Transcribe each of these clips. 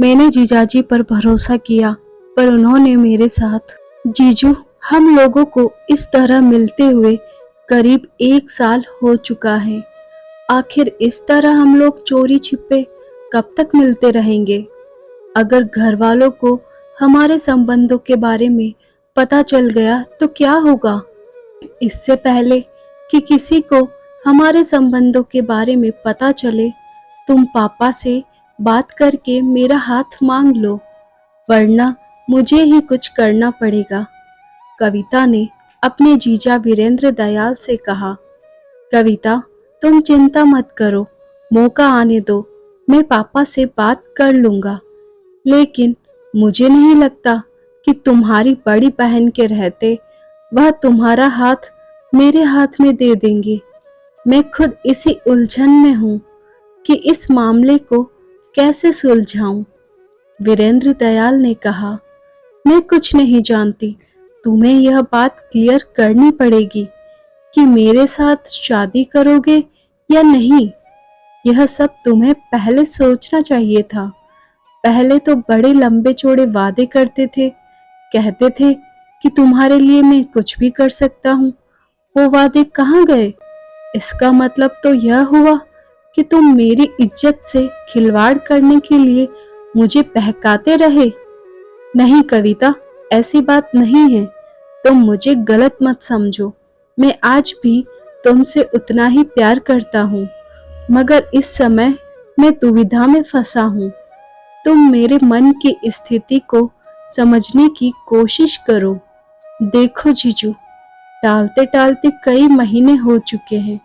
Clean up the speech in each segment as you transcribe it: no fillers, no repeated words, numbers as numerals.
मैंने जीजाजी पर भरोसा किया, पर उन्होंने मेरे साथ। जीजू, हम लोगों को इस तरह मिलते हुए करीब 1 साल हो चुका है। आखिर इस तरह हम लोग चोरी छिपे कब तक मिलते रहेंगे? अगर घर वालों को हमारे संबंधों के बारे में पता चल गया तो क्या होगा? इससे पहले कि किसी को हमारे संबंधों के बारे में पता चले, तुम पापा से बात करके मेरा हाथ मांग लो, वरना मुझे ही कुछ करना पड़ेगा। कविता ने अपने जीजा वीरेंद्र दयाल से कहा। कविता, तुम चिंता मत करो, मौका आने दो, मैं पापा से बात कर लूंगा। लेकिन मुझे नहीं लगता कि तुम्हारी बड़ी बहन के रहते वह तुम्हारा हाथ मेरे हाथ में दे देंगे। मैं खुद इसी उलझन में हूँ कि इस मामले को कैसे सुलझाऊं। वीरेंद्र दयाल ने कहा, मैं कुछ नहीं जानती, तुम्हें यह बात क्लियर करनी पड़ेगी कि मेरे साथ शादी करोगे या नहीं। यह सब तुम्हें पहले सोचना चाहिए था। पहले तो बड़े लंबे चौड़े वादे करते थे, कहते थे कि तुम्हारे लिए मैं कुछ भी कर सकता हूँ। वो वादे कहाँ गए? इसका मतलब तो यह हुआ कि तुम मेरी इज्जत से खिलवाड़ करने के लिए मुझे बहकाते रहे। नहीं कविता, ऐसी बात नहीं है। तुम मुझे गलत मत समझो। मैं आज भी तुमसे उतना ही प्यार करता हूँ, मगर इस समय मैं दुविधा में फंसा हूँ। तुम मेरे मन की स्थिति को समझने की कोशिश करो। देखो जीजू, टालते टालते कई महीने हो चुके हैं।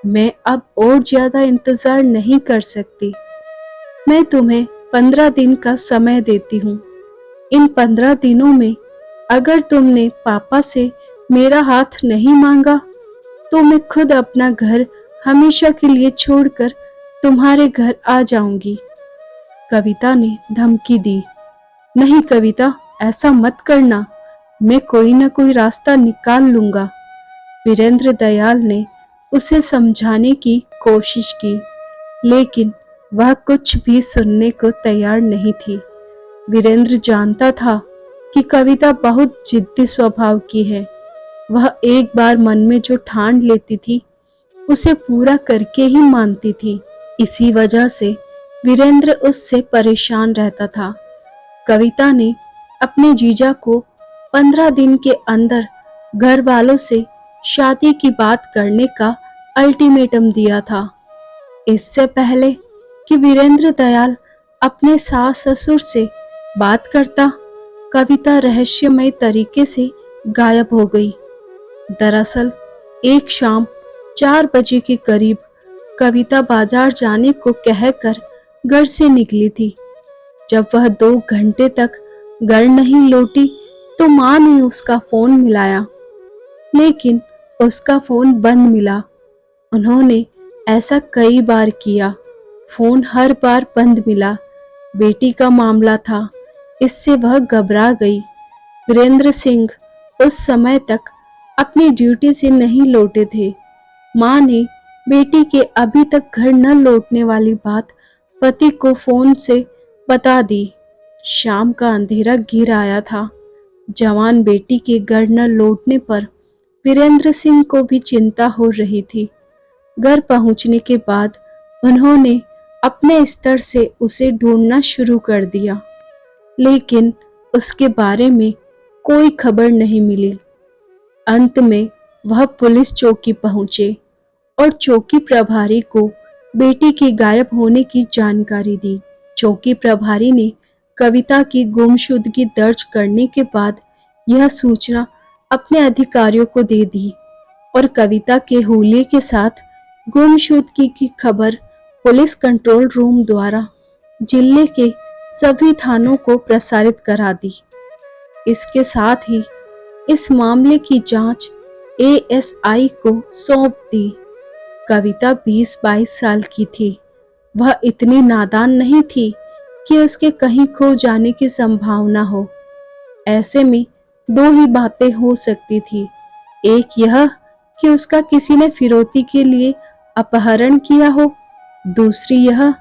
मैं अब और ज्यादा इंतजार नहीं कर सकती। मैं तुम्हें 15 दिन का समय देती हूँ। इन 15 दिनों में अगर तुमने पापा से मेरा हाथ नहीं मांगा तो मैं खुद अपना घर हमेशा के लिए छोड़कर तुम्हारे घर आ जाऊंगी। कविता ने धमकी दी। नहीं कविता, ऐसा मत करना, मैं कोई ना कोई रास्ता निकाल लूंगा। वीरेंद्र दयाल ने उसे समझाने की कोशिश की, लेकिन वह कुछ भी सुनने को तैयार नहीं थी। वीरेंद्र जानता था कि कविता बहुत जिद्दी स्वभाव की है। वह एक बार मन में जो ठान लेती थी उसे पूरा करके ही मानती थी। इसी वजह से वीरेंद्र उससे परेशान रहता था। कविता ने अपने जीजा को 15 दिन के अंदर घर वालों से शादी की बात करने का अल्टीमेटम दिया था। इससे पहले कि वीरेंद्र दयाल अपने सास ससुर से बात करता, कविता रहस्यमय तरीके से गायब हो गई। दरअसल एक शाम 4 बजे के करीब कविता बाजार जाने को कहकर घर से निकली थी। जब वह 2 घंटे तक घर नहीं लौटी तो माँ ने उसका फोन मिलाया, लेकिन उसका फोन बंद मिला। उन्होंने ऐसा कई बार किया, फोन हर बार बंद मिला। बेटी का मामला था, इससे वह घबरा गई। वीरेंद्र सिंह उस समय तक अपनी ड्यूटी से नहीं लौटे थे। माँ ने बेटी के अभी तक घर न लौटने वाली बात पति को फोन से बता दी। शाम का अंधेरा घिर आया था। जवान बेटी के घर न लौटने पर वीरेंद्र सिंह को भी चिंता हो रही थी। घर पहुंचने के बाद उन्होंने अपने स्तर से उसे ढूंढना शुरू कर दिया, लेकिन उसके बारे में कोई खबर नहीं मिली। अंत में वह पुलिस चौकी पहुंचे और चौकी प्रभारी को बेटी के गायब होने की जानकारी दी। चौकी प्रभारी ने कविता की गुमशुदगी दर्ज करने के बाद यह सूचना अपने अधिकारियों को दे दी और कविता के हुलिये के साथ गुमशुदगी की खबर पुलिस कंट्रोल रूम द्वारा जिले के सभी थानों को प्रसारित करा दी। इसके साथ ही इस मामले की जांच एएसआई को सौंप दी। कविता 20-22 साल की थी। वह इतनी नादान नहीं थी कि उसके कहीं खो जाने की संभावना हो। ऐसे में 2 ही बातें हो सकती थी। एक यह कि उसका किसी ने फिरौती के लिए अपहरण किया हो, दूसरी यह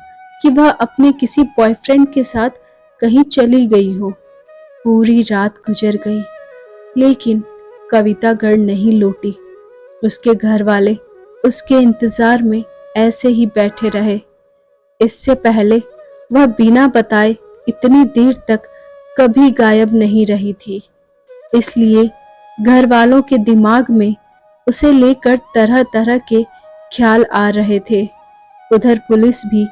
कि वह अपने किसी बॉयफ्रेंड के साथ कहीं चली गई हो। पूरी रात गुजर गई, लेकिन कविता घर नहीं लौटी। उसके घर वाले उसके इंतजार में ऐसे ही बैठे रहे। इससे पहले वह बिना बताए इतनी देर तक कभी गायब नहीं रही थी। इसलिए घर वालों के दिमाग में उसे लेकर तरह तरह के ख्याल आ रहे थे। उधर पुलिस भी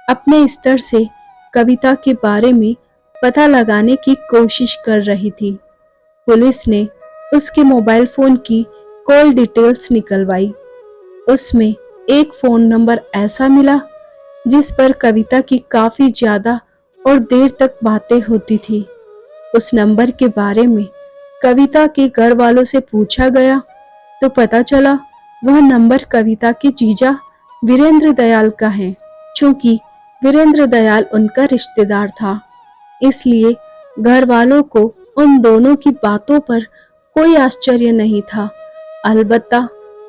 अपने स्तर से कविता के बारे में पता लगाने की कोशिश कर रही थी। पुलिस ने उसके मोबाइल फोन की कॉल डिटेल्स निकलवाई। उसमें एक फोन नंबर ऐसा मिला जिस पर कविता की काफी ज्यादा और देर तक बातें होती थी। उस नंबर के बारे में कविता के घर वालों से पूछा गया तो पता चला वह नंबर कविता के जीजा वीरेंद्र दयाल का है। चूंकि वीरेंद्र दयाल उनका रिश्तेदार था, इसलिए घर वालों को उन दोनों की बातों पर कोई आश्चर्य नहीं था। अलबत्ता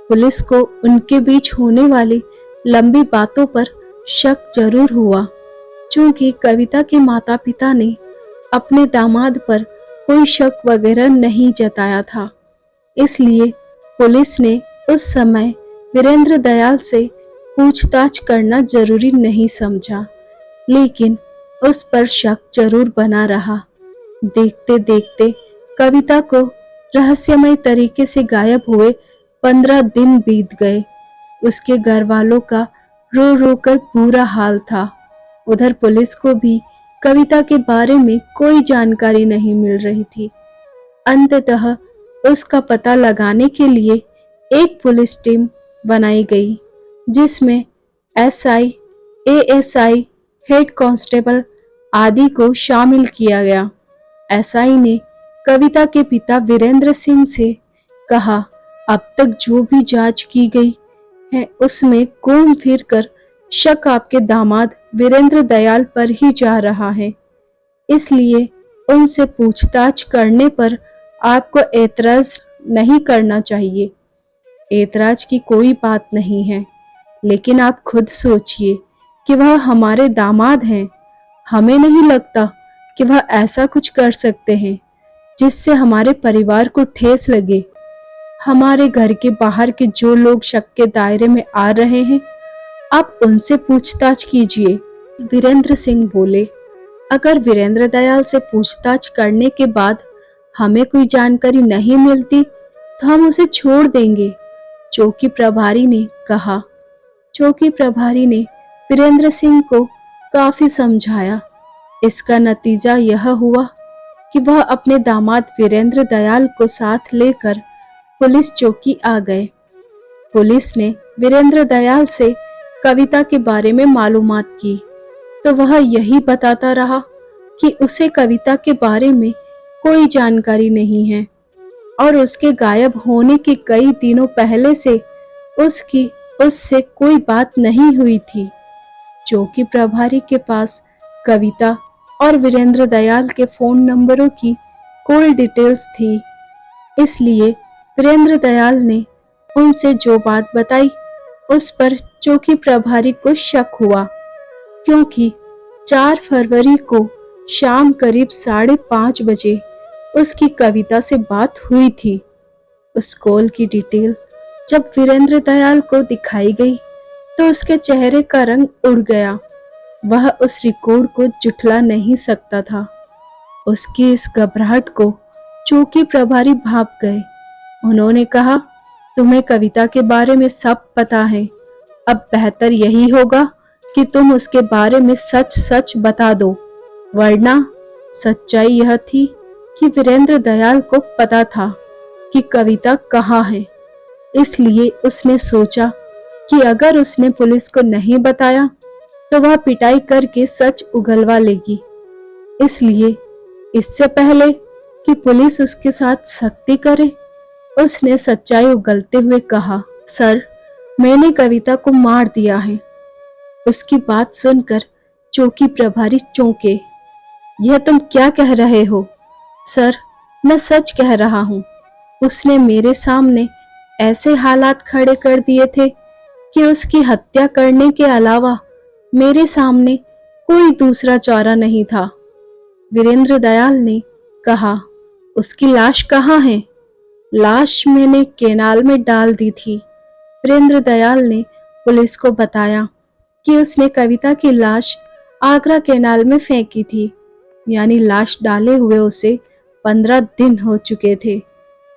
पुलिस को उनके बीच होने वाली लंबी बातों पर शक जरूर हुआ। चूंकि कविता के माता पिता ने अपने दामाद पर कोई शक वगैरह नहीं जताया था, इसलिए पुलिस ने उस समय वीरेंद्र दयाल से पूछताछ करना जरूरी नहीं समझा। लेकिन उस पर शक जरूर बना रहा। देखते देखते कविता को रहस्यमय तरीके से गायब हुए 15 दिन बीत गए। उसके घर वालों का रो रो कर बुरा हाल था। उधर पुलिस को भी कविता के बारे में कोई जानकारी नहीं मिल रही थी। अंततः उसका पता लगाने के लिए एक पुलिस टीम बनाई गई, जिसमें एसआई, एएसआई, हेड कांस्टेबल आदि को शामिल किया गया। एसआई ने कविता के पिता वीरेंद्र सिंह से कहा, अब तक जो भी जांच की गई है उसमें घूम फिर कर शक आपके दामाद वीरेंद्र दयाल पर ही जा रहा है। इसलिए उनसे पूछताछ करने पर आपको ऐतराज नहीं करना चाहिए। ऐतराज की कोई बात नहीं है, लेकिन आप खुद सोचिए कि वह हमारे दामाद हैं। हमें नहीं लगता कि वह ऐसा कुछ कर सकते हैं जिससे हमारे परिवार को ठेस लगे। हमारे घर के बाहर के जो लोग शक के दायरे में आ रहे हैं, आप उनसे पूछताछ कीजिए। वीरेंद्र सिंह बोले, अगर वीरेंद्र दयाल से पूछताछ करने के बाद हमें कोई जानकारी नहीं मिलती तो हम उसे छोड़ देंगे, चौकी प्रभारी ने कहा। चौकी प्रभारी ने वीरेंद्र सिंह को काफी समझाया। इसका नतीजा यह हुआ कि वह अपने दामाद वीरेंद्र दयाल को साथ लेकर पुलिस चौकी आ गए। पुलिस ने वीरेंद्र दयाल से कविता के बारे में मालूमात की तो वह यही बताता रहा कि उसे कविता के बारे में कोई जानकारी नहीं है और उसके गायब होने के कई दिनों पहले से उससे कोई बात नहीं हुई थी। चौकी प्रभारी के पास कविता और वीरेंद्र दयाल के फोन नंबरों की कॉल डिटेल्स थी, इसलिए वीरेंद्र दयाल ने उनसे जो बात बताई उस पर चौकी प्रभारी को शक हुआ, क्योंकि 4 फरवरी को शाम करीब 5:30 बजे उसकी कविता से बात हुई थी। उस कॉल की डिटेल जब वीरेंद्र दयाल को दिखाई गई तो उसके चेहरे का रंग उड़ गया। वह उस रिकॉर्ड को जुठला नहीं सकता था। उसकी इस घबराहट को चौकी प्रभारी भाप गए। उन्होंने कहा, तुम्हें कविता के बारे में सब पता है। अब बेहतर यही होगा कि तुम उसके बारे में सच सच बता दो, वरना सच्चाई यह थी कि वीरेंद्र दयाल को पता था कि कविता कहाँ है। इसलिए उसने सोचा कि अगर उसने पुलिस को नहीं बताया तो वह पिटाई करके सच उगलवा लेगी। इसलिए इससे पहले कि पुलिस उसके साथ सख्ती करे, उसने सच्चाई उगलते हुए कहा, सर, मैंने कविता को मार दिया है। उसकी बात सुनकर चौकी प्रभारी चौंके। यह तुम क्या कह रहे हो? सर, मैं सच कह रहा हूँ। उसने मेरे सामने ऐसे हालात खड़े कर दिए थे कि उसकी हत्या करने के अलावा मेरे सामने कोई दूसरा चारा नहीं था। वीरेंद्र दयाल ने कहा, उसकी लाश कहाँ है? लाश मैंने केनाल में डाल दी थी। वीरेंद्र दयाल ने पुलिस को बताया कि उसने कविता की लाश आगरा केनाल में फेंकी थी, यानी लाश डाले हुए उसे 15 दिन हो चुके थे।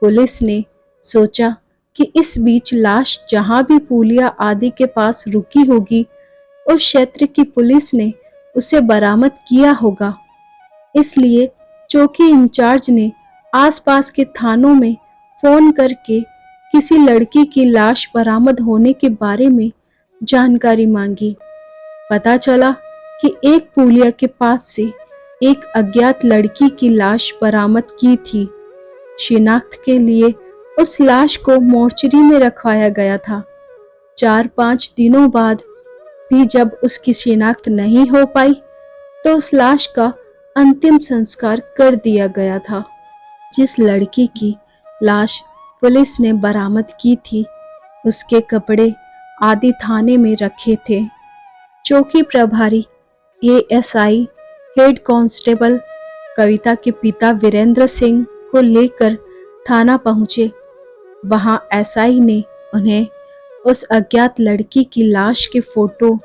पुलिस ने सोचा कि इस बीच लाश जहां भी पुलिया आदि के पास रुकी होगी, उस क्षेत्र की पुलिस ने उसे बरामद किया होगा। इसलिए चौकी इंचार्ज ने आसपास के थानों में फोन करके किसी लड़की की लाश बरामद होने के बारे में जानकारी मांगी। पता चला कि एक पुलिया के पास से एक अज्ञात लड़की की लाश बरामद की थी। शिनाख्त के लिए उस लाश को मोर्चरी में रखवाया गया था। 4-5 दिनों बाद भी जब उसकी शिनाख्त नहीं हो पाई तो उस लाश का अंतिम संस्कार कर दिया गया था। जिस लड़की की लाश पुलिस ने बरामद की थी, उसके कपड़े आदि थाने में रखे थे। चौकी प्रभारी एएसआई हेड कांस्टेबल कविता के पिता वीरेंद्र सिंह को लेकर थाना पहुंचे। वहां एसआई ने उन्हें उस अज्ञात लड़की की लाश के फोटो,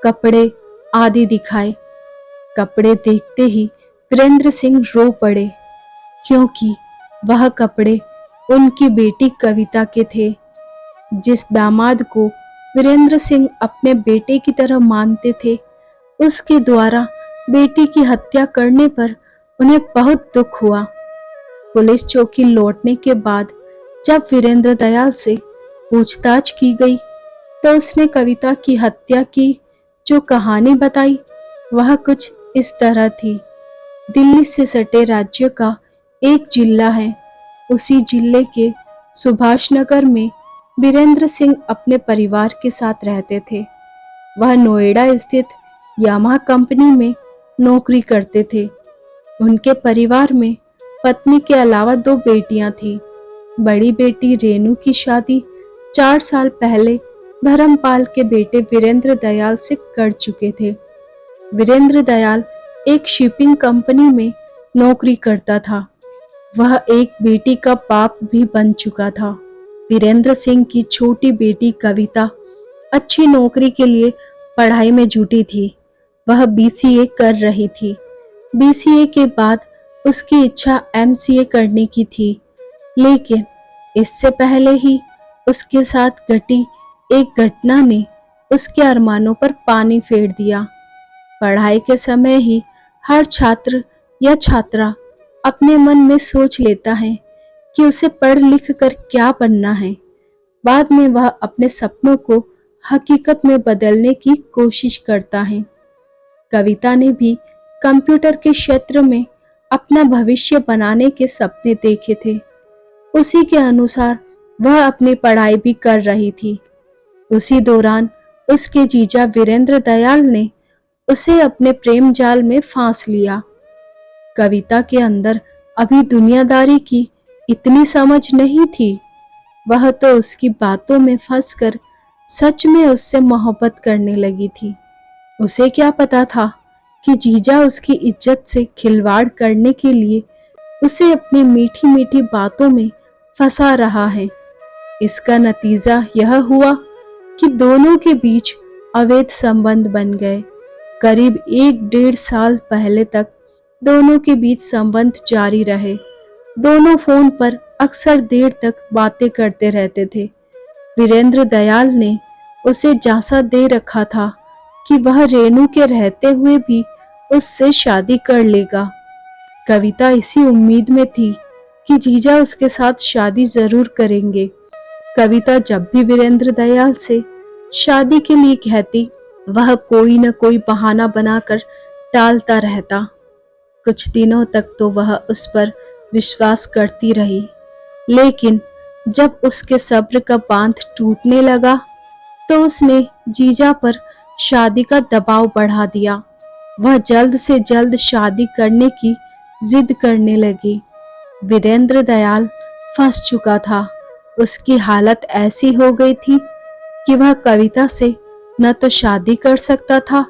कपड़े आदि दिखाए। कपड़े देखते ही वीरेंद्र सिंह रो पड़े, क्योंकि वह कपड़े उनकी बेटी कविता के थे। जिस दामाद को वीरेंद्र सिंह अपने बेटे की तरह मानते थे, उसके द्वारा बेटी की हत्या करने पर उन्हें बहुत दुख हुआ। पुलिस चौकी लौटने के बाद जब वीरेंद्र दयाल से पूछताछ की गई तो उसने कविता की हत्या की जो कहानी बताई वह कुछ इस तरह थी। दिल्ली से सटे राज्य का एक जिला है। उसी जिले के सुभाष नगर में वीरेंद्र सिंह अपने परिवार के साथ रहते थे। वह नोएडा स्थित यामाहा कंपनी में नौकरी करते थे। उनके परिवार में पत्नी के अलावा 2 बेटियां थीं। बड़ी बेटी रेनू की शादी 4 साल पहले धर्मपाल के बेटे वीरेंद्र दयाल से कर चुके थे। वीरेंद्र दयाल एक शिपिंग कंपनी में नौकरी करता था। वह एक बेटी का बाप भी बन चुका था। वीरेंद्र सिंह की छोटी बेटी कविता अच्छी नौकरी के लिए पढ़ाई में जुटी थी। वह बीसीए कर रही थी। बीसीए के बाद उसकी इच्छा एमसीए करने की थी, लेकिन इससे पहले ही उसके साथ घटी एक घटना ने उसके अरमानों पर पानी फेर दिया। पढ़ाई के समय ही हर छात्र या छात्रा अपने मन में सोच लेता है कि उसे पढ़ लिख कर क्या बनना है। बाद में वह अपने सपनों को हकीकत में बदलने की कोशिश करता है। कविता ने भी कंप्यूटर के क्षेत्र में अपना भविष्य बनाने के सपने देखे थे। उसी के अनुसार वह अपनी पढ़ाई भी कर रही थी। उसी दौरान उसके जीजा वीरेंद्र दयाल ने उसे अपने प्रेम जाल में फांस लिया। कविता के अंदर अभी दुनियादारी की इतनी समझ नहीं थी। वह तो उसकी बातों में फंसकर सच में उससे मोहब्बत करने लगी थी। उसे क्या पता था कि जीजा उसकी इज्जत से खिलवाड़ करने के लिए उसे अपनी मीठी मीठी बातों में फंसा रहा है। इसका नतीजा यह हुआ कि दोनों के बीच अवैध संबंध बन गए। करीब 1-1.5 साल पहले तक दोनों के बीच संबंध जारी रहे। दोनों फोन पर अक्सर देर तक बातें करते रहते थे। वीरेंद्र दयाल ने उसे झांसा दे रखा था कि वह रेनू के रहते हुए भी उससे शादी कर लेगा। कविता इसी उम्मीद में थी कि जीजा उसके साथ शादी जरूर करेंगे। कविता जब भी वीरेंद्र दयाल से शादी के लिए कहती, वह कोई न कोई बहाना बनाकर टालता रहता। कुछ दिनों तक तो वह उस पर विश्वास करती रही, लेकिन जब उसके सब्र का बांध टूटने लगा तो उसने जीजा पर शादी का दबाव बढ़ा दिया। वह जल्द से जल्द शादी करने की जिद करने लगी। वीरेंद्र दयाल फंस चुका था। उसकी हालत ऐसी हो गई थी कि वह कविता से न तो शादी कर सकता था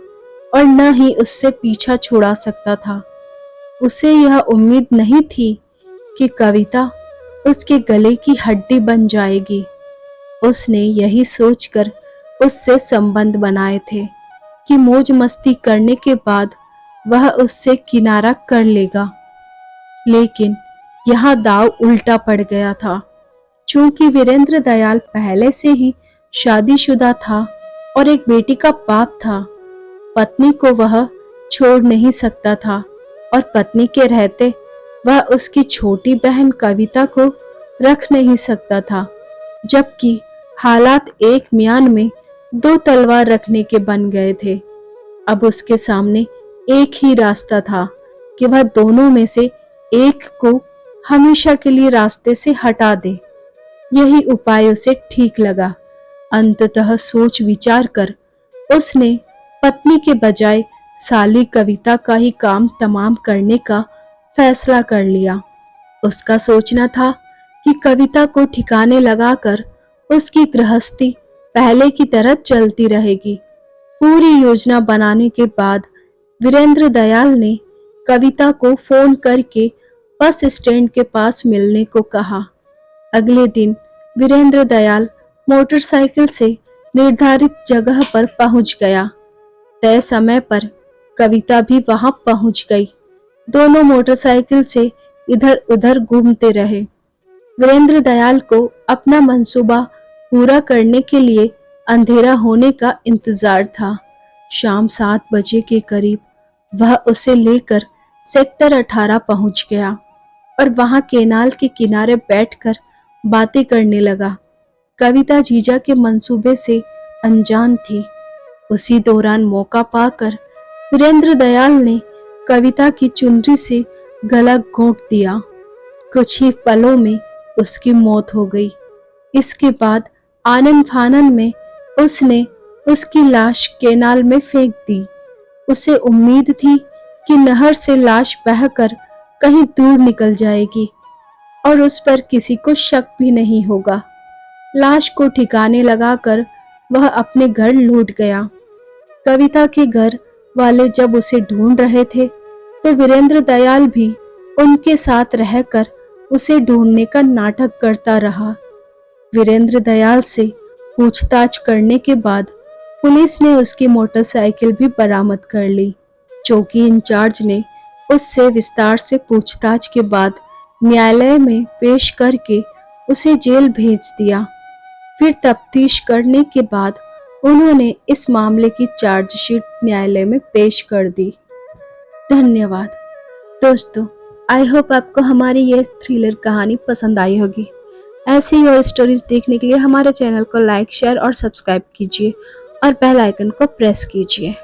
और न ही उससे पीछा छुड़ा सकता था। उसे यह उम्मीद नहीं थी कि कविता उसके गले की हड्डी बन जाएगी। उसने यही सोचकर उससे संबंध बनाए थे कि मौज मस्ती करने के बाद वह उससे किनारा कर लेगा। लेकिन यहाँ दाव उल्टा पड़ गया था। चूंकि वीरेंद्र दयाल पहले से ही शादीशुदा था और एक बेटी का बाप था, पत्नी को वह छोड़ नहीं सकता था और पत्नी के रहते वह उसकी छोटी बहन कविता को रख नहीं सकता था। जबकि हालात एक म्यान में दो तलवार रखने के बन गए थे। अब उसके सामने एक ही रास्ता था कि वह दोनों में से एक को हमेशा के लिए रास्ते से हटा दे। यही उपाय उसे ठीक लगा। अंततः सोच विचार कर उसने पत्नी के बजाय साली कविता का ही काम तमाम करने का फैसला कर लिया। उसका सोचना था कि कविता को ठिकाने लगाकर उसकी गृहस्थी पहले की तरह चलती रहेगी। पूरी योजना बनाने के बाद वीरेंद्र दयाल ने कविता को फोन करके बस स्टैंड के पास मिलने को कहा। अगले दिन वीरेंद्र दयाल मोटरसाइकिल से निर्धारित जगह पर पहुंच गया। तय समय पर कविता भी वहां पहुंच गई। दोनों मोटरसाइकिल से इधर उधर घूमते रहे। वीरेंद्र दयाल को अपना मंसूबा पूरा करने के लिए अंधेरा होने का इंतजार था। शाम 7 बजे के करीब वह उसे लेकर सेक्टर 18 पहुंच गया और वहां केनाल के किनारे बैठकर बातें करने लगा। कविता जीजा के मंसूबे से अनजान थी। उसी दौरान मौका पाकर वीरेंद्र दयाल ने कविता की चुनरी से गला घोंट दिया। कुछ ही पलों में उसकी मौत हो गई। इसके बाद आनन फानन में उसने उसकी लाश केनाल में फेंक दी। उसे उम्मीद थी कि नहर से लाश बहकर कहीं दूर निकल जाएगी और उस पर किसी को शक भी नहीं होगा। लाश को ठिकाने लगाकर वह अपने घर लौट गया। कविता के घर वाले जब उसे ढूंढ रहे थे तो वीरेंद्र दयाल भी उनके साथ रहकर उसे ढूंढने का नाटक करता रहा। वीरेंद्र दयाल से पूछताछ करने के बाद पुलिस ने उसकी मोटरसाइकिल भी बरामद कर ली। चौकी इंचार्ज ने उससे विस्तार से पूछताछ के बाद न्यायालय में पेश करके उसे जेल भेज दिया। फिर तफ्तीश करने के बाद उन्होंने इस मामले की चार्जशीट न्यायालय में पेश कर दी। धन्यवाद दोस्तों, आई होप आपको हमारी ये थ्रिलर कहानी पसंद आई होगी। ऐसी ही और स्टोरीज देखने के लिए हमारे चैनल को लाइक, शेयर और सब्सक्राइब कीजिए और बेल आइकन को प्रेस कीजिए।